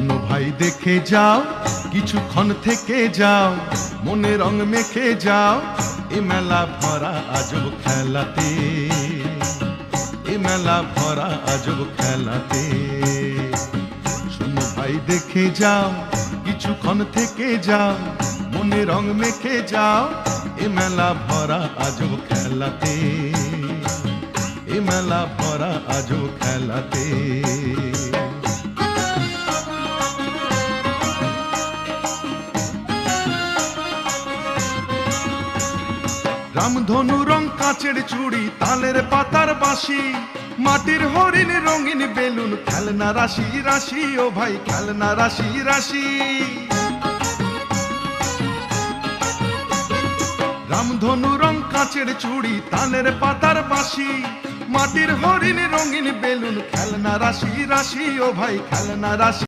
শোনো ভাই দেখে যাও, কিছুক্ষণ থেকে যাও, মনে রং মেখে যাও, এ মেলা ভরা আজব খেলাতে, এ মেলা ভরা আজব খেলাতে। শোনো ভাই দেখে যাও, কিছুক্ষণ থেকে যাও, মনে রং মেখে যাও, এ মেলা ভরা আজব খেলাতে, এ মেলা ভরা আজব খেলাতে। রামধনু রং কাঁচের চুড়ি, তালের পাতার বাঁশি, মাটির হরিণ রঙিন বেলুন, খেলনা রাশি রাশি, ও ভাই খেলনা রাশি রাশি। রামধনু রং কাঁচের চুড়ি, তালের পাতার বাঁশি, মাটির হরিণ রঙিন বেলুন, খেলনা রাশি রাশি, ও ভাই খেলনা রাশি।